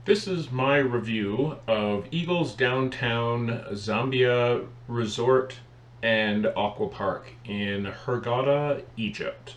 This is my review of Eagles Downtown Zambia Resort and Aqua Park in Hurgada, Egypt.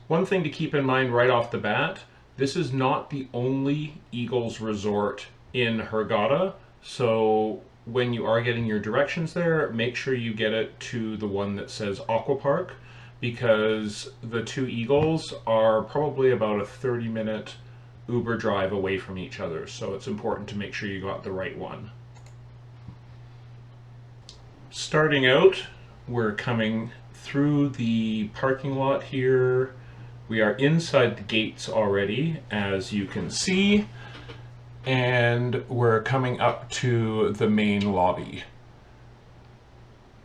One thing to keep in mind right off the bat, this is not the only Eagles resort in Hurgada, so when you are getting your directions there, make sure you get it to the one that says Aqua Park because the two Eagles are probably about a 30-minute Uber drive away from each other, so it's important to make sure you got the right one. Starting out, we're coming through the parking lot here. We are inside the gates already, as you can see, and we're coming up to the main lobby.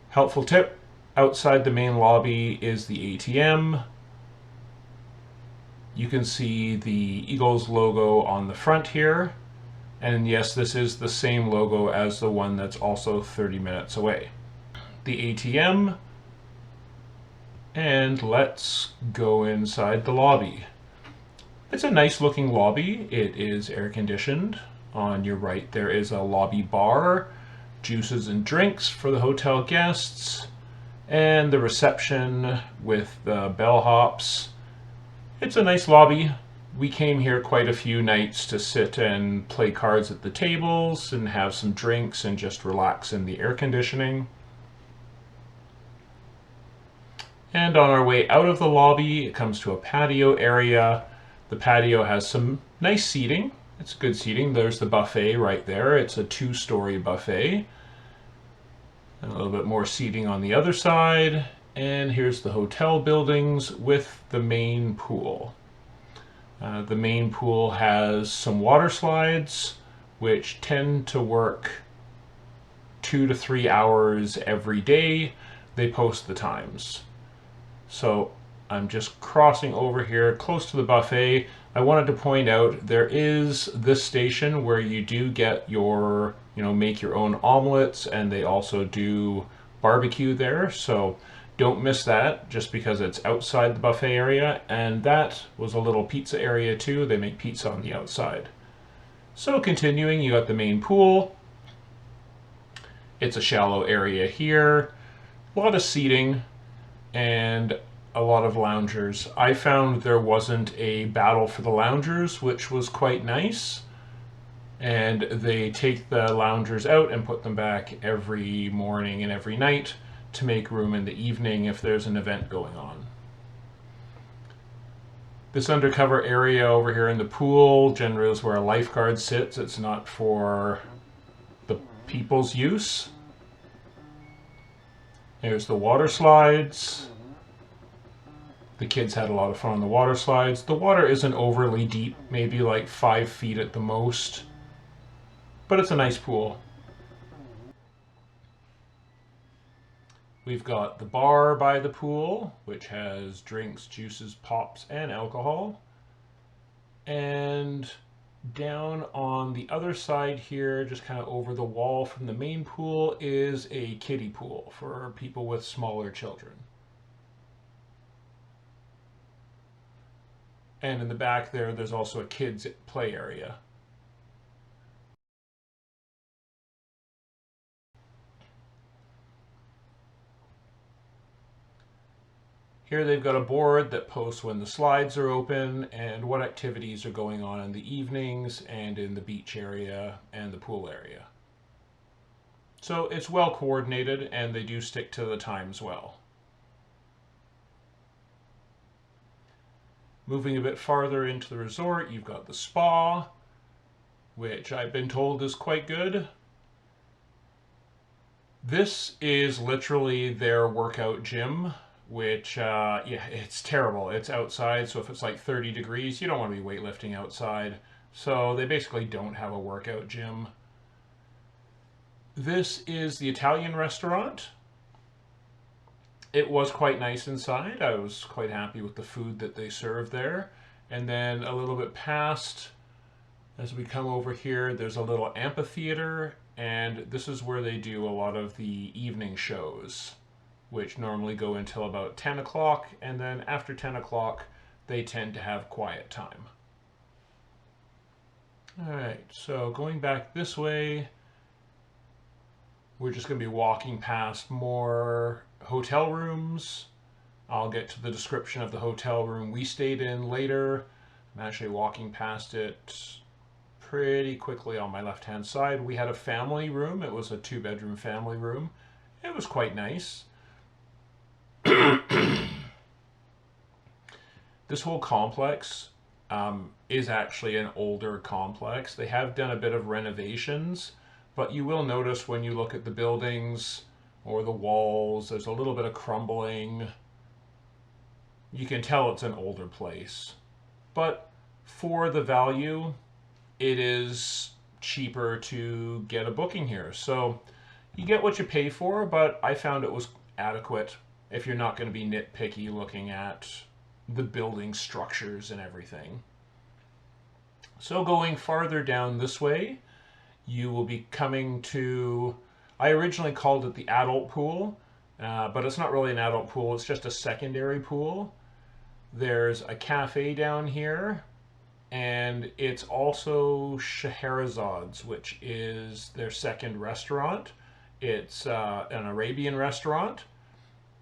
Helpful tip, outside the main lobby is the ATM. You can see the Eagles logo on the front here. And yes, this is the same logo as the one that's also 30 minutes away. The ATM, and let's go inside the lobby. It's a nice looking lobby. It is air conditioned. On your right there is a lobby bar, juices and drinks for the hotel guests, and the reception with the bellhops. It's a nice lobby. We came here quite a few nights to sit and play cards at the tables and have some drinks and just relax in the air conditioning. And on our way out of the lobby, it comes to a patio area. The patio has some nice seating. It's good seating. There's the buffet right there. It's a two-story buffet. And a little bit more seating on the other side. And here's the hotel buildings with the main pool. The main pool has some water slides, which tend to work 2 to 3 hours every day. They post the times. So I'm just crossing over here close to the buffet. I wanted to point out there is this station where you do get your, make your own omelets, and they also do barbecue there. So don't miss that just because it's outside the buffet area. And that was a little pizza area too. They make pizza on the outside. So continuing, you got the main pool. It's a shallow area here. A lot of seating and a lot of loungers. I found there wasn't a battle for the loungers, which was quite nice. And they take the loungers out and put them back every morning and every night to make room in the evening if there's an event going on. This undercover area over here in the pool generally is where a lifeguard sits. It's not for the people's use. There's the water slides. The kids had a lot of fun on the water slides. The water isn't overly deep, maybe like 5 feet at the most, but it's a nice pool. We've got the bar by the pool, which has drinks, juices, pops, and alcohol. And down on the other side here, just kind of over the wall from the main pool, is a kiddie pool for people with smaller children. And in the back there, there's also a kids' play area. Here they've got a board that posts when the slides are open and what activities are going on in the evenings and in the beach area and the pool area. So it's well coordinated and they do stick to the times well. Moving a bit farther into the resort, you've got the spa, which I've been told is quite good. This is literally their workout gym, which, yeah, it's terrible. It's outside, so if it's like 30 degrees, you don't want to be weightlifting outside. So they basically don't have a workout gym. This is the Italian restaurant. It was quite nice inside. I was quite happy with the food that they served there. And then a little bit past, as we come over here, there's a little amphitheater, and this is where they do a lot of the evening shows, which normally go until about 10 o'clock, and then after 10 o'clock, they tend to have quiet time. All right, so going back this way, we're just going to be walking past more hotel rooms. I'll get to the description of the hotel room we stayed in later. I'm actually walking past it pretty quickly on my left-hand side. We had a family room. It was a two-bedroom family room. It was quite nice. This whole complex is actually an older complex. They have done a bit of renovations, but you will notice when you look at the buildings or the walls, there's a little bit of crumbling. You can tell it's an older place. But for the value, it is cheaper to get a booking here. So you get what you pay for, but I found it was adequate if you're not going to be nitpicky looking at the building structures and everything. So going farther down this way, you will be coming to, I originally called it the adult pool, but it's not really an adult pool, it's just a secondary pool. There's a cafe down here, and it's also Shahrazad's, which is their second restaurant. It's an Arabian restaurant.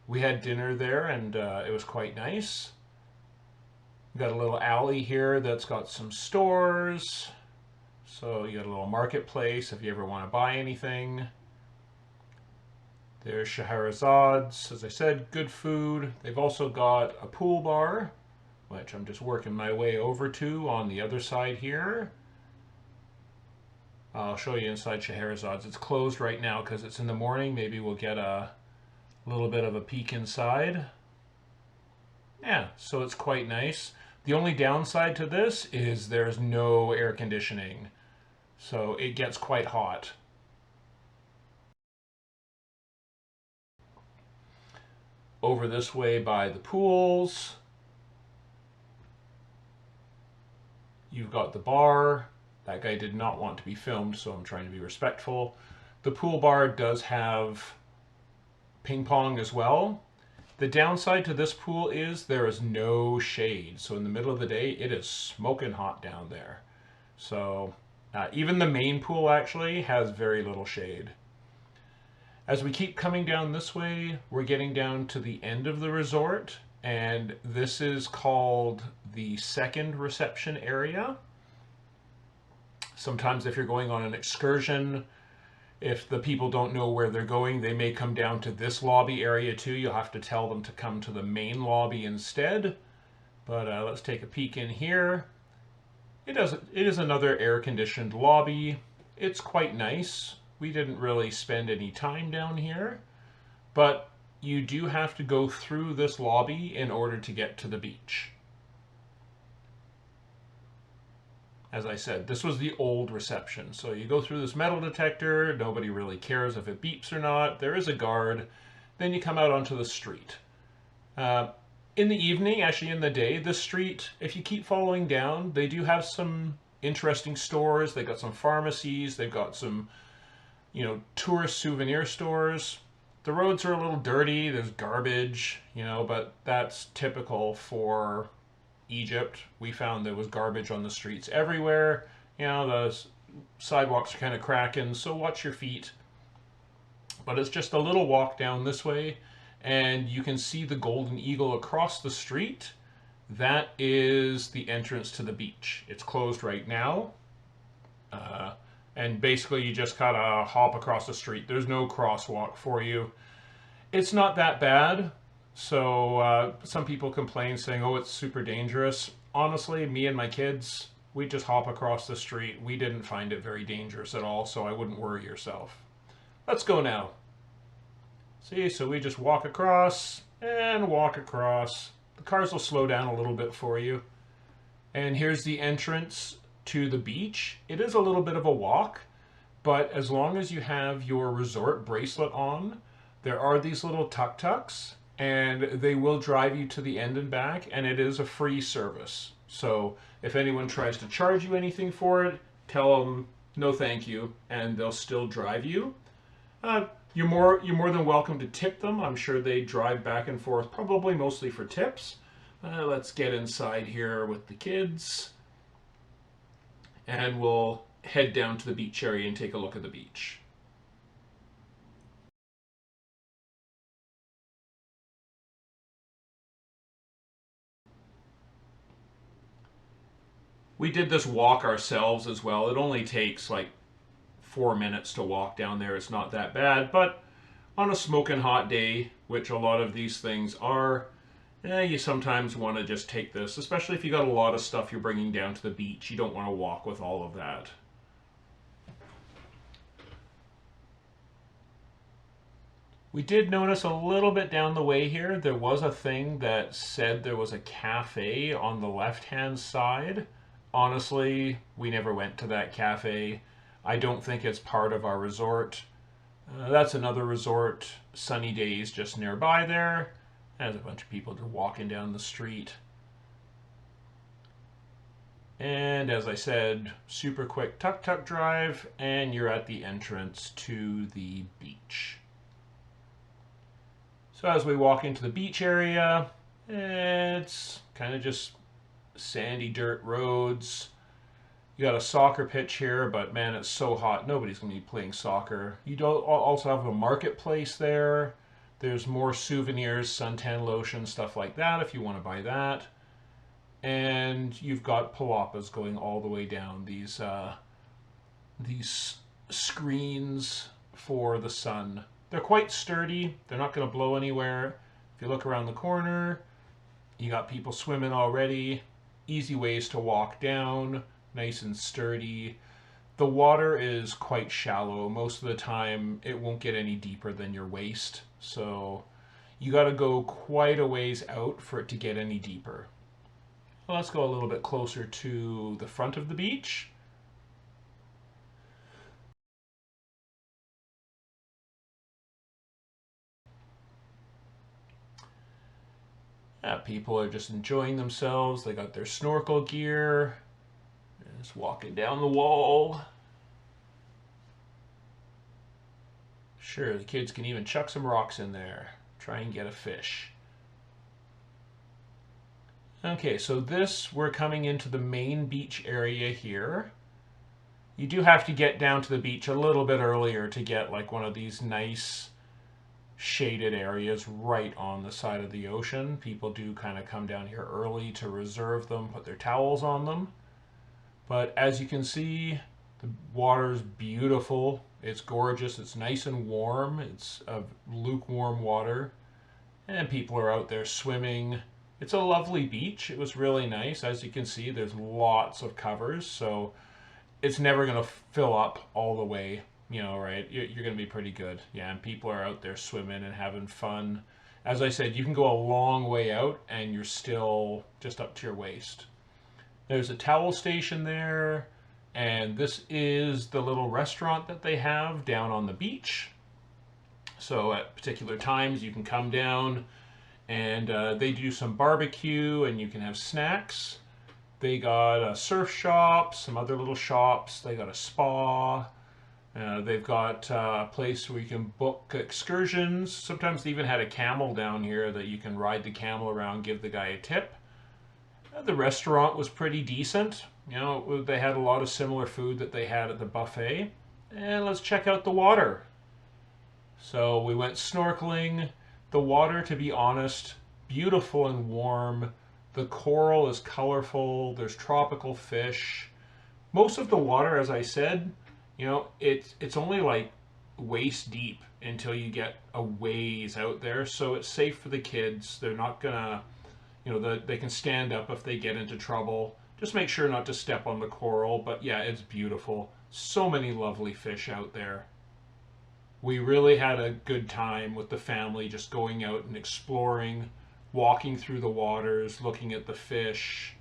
We had dinner there, and it was quite nice. We've got a little alley here that's got some stores. So you got a little marketplace if you ever want to buy anything. There's Shahrazad's. As I said, good food. They've also got a pool bar, which I'm just working my way over to on the other side here. I'll show you inside Shahrazad's. It's closed right now because it's in the morning. Maybe we'll get a little bit of a peek inside. Yeah, so it's quite nice. The only downside to this is there's no air conditioning, so it gets quite hot. Over this way by the pools, you've got the bar. That guy did not want to be filmed, so I'm trying to be respectful. The pool bar does have ping pong as well. The downside to this pool is there is no shade. So in the middle of the day, it is smoking hot down there. So even the main pool actually has very little shade. As we keep coming down this way, we're getting down to the end of the resort, and this is called the second reception area. Sometimes if you're going on an excursion, if the people don't know where they're going, they may come down to this lobby area too. You'll have to tell them to come to the main lobby instead. But let's take a peek in here. It is another air-conditioned lobby. It's quite nice. We didn't really spend any time down here, but you do have to go through this lobby in order to get to the beach. As I said, this was the old reception. So you go through this metal detector, nobody really cares if it beeps or not. There is a guard. Then you come out onto the street. In the evening, actually in the day, the street, if you keep following down, they do have some interesting stores. They've got some pharmacies. They've got some, tourist souvenir stores. The roads are a little dirty. There's garbage, but that's typical for Egypt. We found there was garbage on the streets everywhere. The sidewalks are kind of cracking, so watch your feet. But it's just a little walk down this way, and you can see the Golden Eagle across the street. That is the entrance to the beach. It's closed right now. And basically you just gotta hop across the street. There's no crosswalk for you. It's not that bad. So some people complain saying, oh, it's super dangerous. Honestly, me and my kids, we just hop across the street. We didn't find it very dangerous at all, so I wouldn't worry yourself. Let's go now. See, so we just walk across and walk across. The cars will slow down a little bit for you. And here's the entrance to the beach. It is a little bit of a walk, but as long as you have your resort bracelet on, there are these little tuk-tuks, and they will drive you to the end and back, and it is a free service. So if anyone tries to charge you anything for it, tell them no thank you, and they'll still drive you. You're more than welcome to tip them. I'm sure they drive back and forth, probably mostly for tips. Let's get inside here with the kids. and we'll head down to the beach area and take a look at the beach. We did this walk ourselves as well. It only takes like 4 minutes to walk down there. It's not that bad, but on a smoking hot day, which a lot of these things are, you sometimes want to just take this, especially if you got a lot of stuff you're bringing down to the beach. You don't want to walk with all of that. We did notice a little bit down the way here, there was a thing that said there was a cafe on the left-hand side. Honestly, we never went to that cafe. I don't think it's part of our resort. That's another resort, Sunny Days, just nearby there. There's a bunch of people just walking down the street. And as I said, super quick tuk-tuk drive, and you're at the entrance to the beach. So as we walk into the beach area, it's kind of just sandy dirt roads. You got a soccer pitch here, but man, it's so hot. Nobody's going to be playing soccer. You don't also have a marketplace there. There's more souvenirs, suntan lotion, stuff like that if you want to buy that. And you've got palapas going all the way down. These screens for the sun. They're quite sturdy. They're not going to blow anywhere. If you look around the corner, you got people swimming already. Easy ways to walk down. Nice and sturdy. The water is quite shallow. Most of the time, it won't get any deeper than your waist. So you got to go quite a ways out for it to get any deeper. Well, let's go a little bit closer to the front of the beach. People are just enjoying themselves. They got their snorkel gear. Just walking down the wall. Sure, the kids can even chuck some rocks in there. Try and get a fish. Okay, so we're coming into the main beach area here. You do have to get down to the beach a little bit earlier to get like one of these nice shaded areas right on the side of the ocean. People do kind of come down here early to reserve them, put their towels on them. But as you can see, the water's beautiful. It's gorgeous. It's nice and warm. It's a lukewarm water. And people are out there swimming. It's a lovely beach. It was really nice. As you can see, there's lots of covers, so it's never going to fill up all the way, right? You're going to be pretty good. Yeah, and people are out there swimming and having fun. As I said, you can go a long way out and you're still just up to your waist. There's a towel station there, and this is the little restaurant that they have down on the beach. So at particular times you can come down and they do some barbecue and you can have snacks. They got a surf shop, some other little shops. They got a spa. They've got a place where you can book excursions. Sometimes they even had a camel down here that you can ride the camel around, give the guy a tip. The restaurant was pretty decent. They had a lot of similar food that they had at the buffet. And let's check out the water. So we went snorkeling. The water, to be honest, beautiful and warm. The coral is colorful. There's tropical fish. Most of the water, as I said, it's only like waist deep until you get a ways out there. So it's safe for the kids. They're not gonna, they can stand up if they get into trouble. Just make sure not to step on the coral. But yeah, it's beautiful. So many lovely fish out there. We really had a good time with the family, just going out and exploring, walking through the waters, looking at the fish.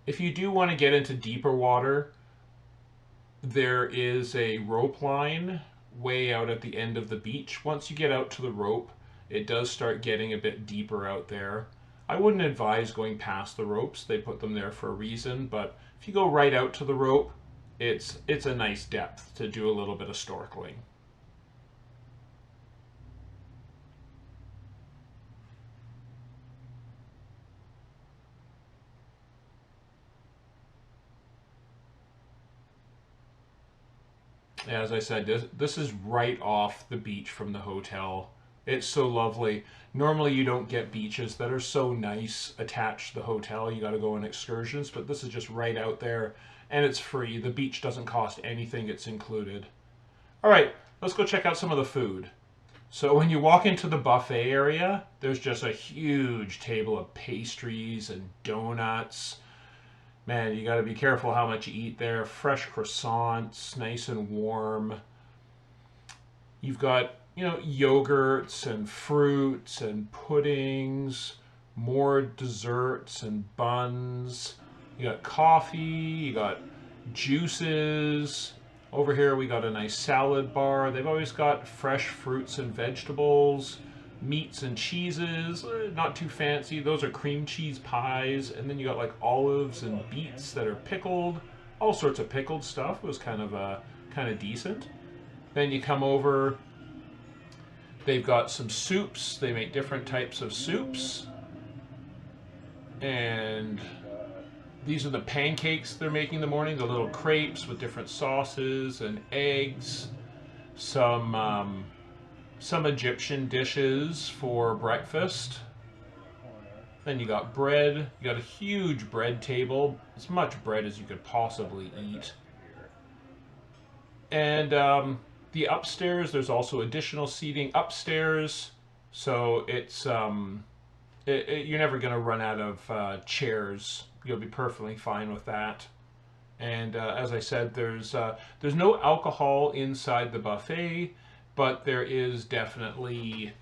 If you do want to get into deeper water, there is a rope line way out at the end of the beach. Once you get out to the rope, it does start getting a bit deeper out there. I wouldn't advise going past the ropes. They put them there for a reason, but if you go right out to the rope, it's a nice depth to do a little bit of snorkeling. As I said, this is right off the beach from the hotel. It's so lovely. Normally, you don't get beaches that are so nice attached to the hotel. You got to go on excursions, but this is just right out there, and it's free. The beach doesn't cost anything, it's included. All right, let's go check out some of the food. So, when you walk into the buffet area, there's just a huge table of pastries and donuts. Man, you got to be careful how much you eat there. Fresh croissants, nice and warm. You've got, yogurts and fruits and puddings, more desserts and buns. You got coffee, you got juices. Over here we got a nice salad bar. They've always got fresh fruits and vegetables, meats and cheeses, not too fancy. Those are cream cheese pies. And then you got like olives and beets that are pickled, all sorts of pickled stuff. It was kind of decent. Then you come over, they've got some soups. They make different types of soups. And these are the pancakes they're making in the morning, the little crepes with different sauces and eggs. Some Egyptian dishes for breakfast. Then you got bread. You got a huge bread table, as much bread as you could possibly eat. And the upstairs, there's also additional seating upstairs, so you're never going to run out of chairs. You'll be perfectly fine with that. And as I said, there's no alcohol inside the buffet, but there is definitely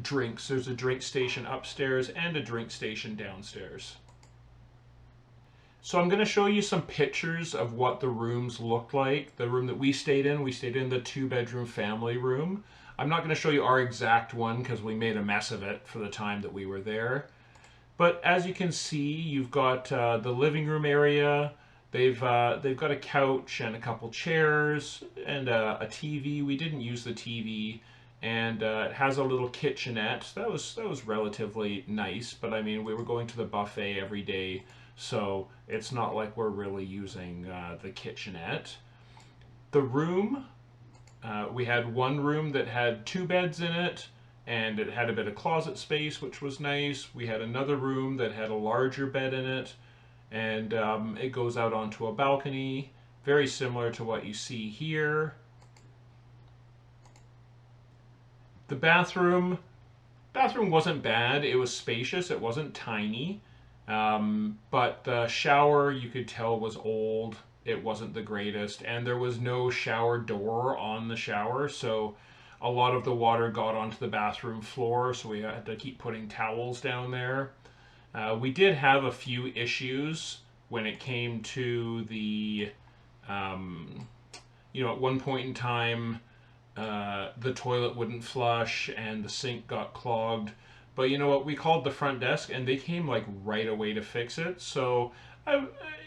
drinks. There's a drink station upstairs and a drink station downstairs. So I'm going to show you some pictures of what the rooms looked like. The room that we stayed in the 2-bedroom family room. I'm not going to show you our exact one because we made a mess of it for the time that we were there. But as you can see, you've got the living room area. They've got a couch and a couple chairs and a TV. We didn't use the TV, and it has a little kitchenette. That was relatively nice. But I mean, we were going to the buffet every day, so it's not like we're really using the kitchenette. The room, we had one room that had 2 beds in it, and it had a bit of closet space, which was nice. We had another room that had a larger bed in it, and it goes out onto a balcony, very similar to what you see here. The bathroom wasn't bad. It was spacious. It wasn't tiny. But the shower, you could tell, was old. It wasn't the greatest. And there was no shower door on the shower, so a lot of the water got onto the bathroom floor, so we had to keep putting towels down there. We did have a few issues when it came to the, at one point in time, the toilet wouldn't flush and the sink got clogged. But you know what? We called the front desk and they came like right away to fix it. So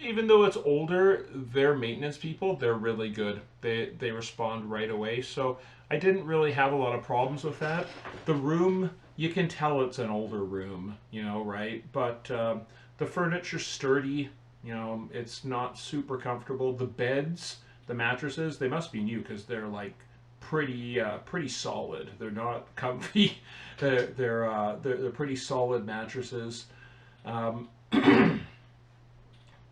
even though it's older, their maintenance people, they're really good. They respond right away. So I didn't really have a lot of problems with that. The room, you can tell it's an older room, right? But the furniture's sturdy. It's not super comfortable. The beds, the mattresses, they must be new because they're like pretty solid. They're not comfy. They're pretty solid mattresses.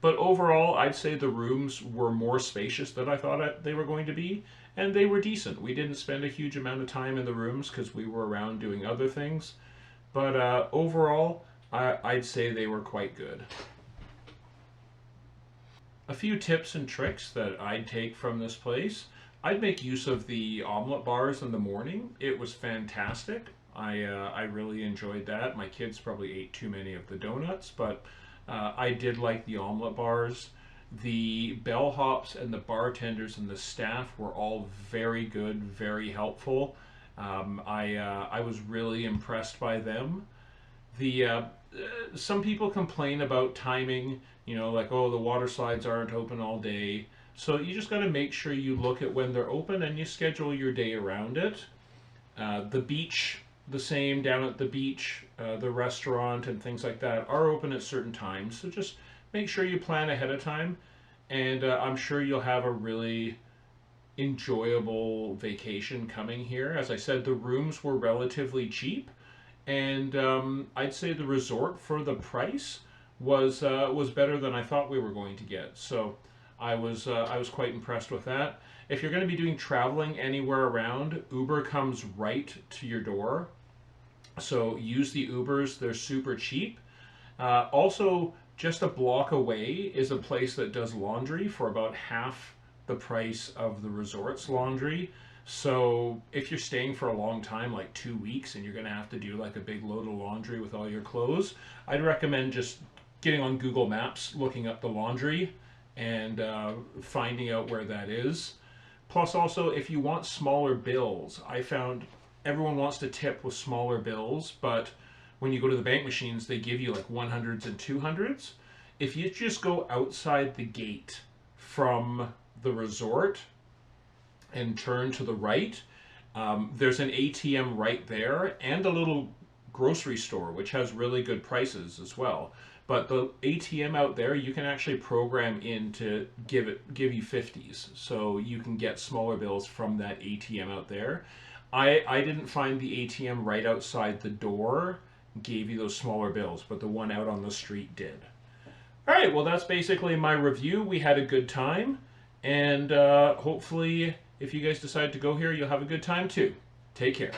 But overall, I'd say the rooms were more spacious than I thought they were going to be, and they were decent. We didn't spend a huge amount of time in the rooms because we were around doing other things. But overall, I'd say they were quite good. A few tips and tricks that I'd take from this place. I'd make use of the omelet bars in the morning. It was fantastic. I really enjoyed that. My kids probably ate too many of the donuts, but I did like the omelet bars. The bellhops and the bartenders and the staff were all very good, very helpful. I was really impressed by them. Some people complain about timing, like, oh, the water slides aren't open all day. So you just got to make sure you look at when they're open and you schedule your day around it. The beach, the same down at the beach, the restaurant and things like that are open at certain times. So just make sure you plan ahead of time, and I'm sure you'll have a really enjoyable vacation coming here. As I said, the rooms were relatively cheap, and I'd say the resort for the price was better than I thought we were going to get. So I was quite impressed with that. If you're going to be doing traveling anywhere around, Uber comes right to your door. So use the Ubers; they're super cheap. Also, just a block away is a place that does laundry for about half the price of the resort's laundry. So if you're staying for a long time, like 2 weeks, and you're going to have to do like a big load of laundry with all your clothes, I'd recommend just getting on Google Maps, looking up the laundry, and finding out where that is. Plus, also, if you want smaller bills, I found everyone wants to tip with smaller bills, but when you go to the bank machines, they give you like 100s and 200s. If you just go outside the gate from the resort and turn to the right, there's an ATM right there and a little grocery store, which has really good prices as well. But the ATM out there, you can actually program in to give you 50s, so you can get smaller bills from that ATM out there. I didn't find the ATM right outside the door gave you those smaller bills, but the one out on the street did. All right, well, that's basically my review. We had a good time, and hopefully, if you guys decide to go here, you'll have a good time too. Take care.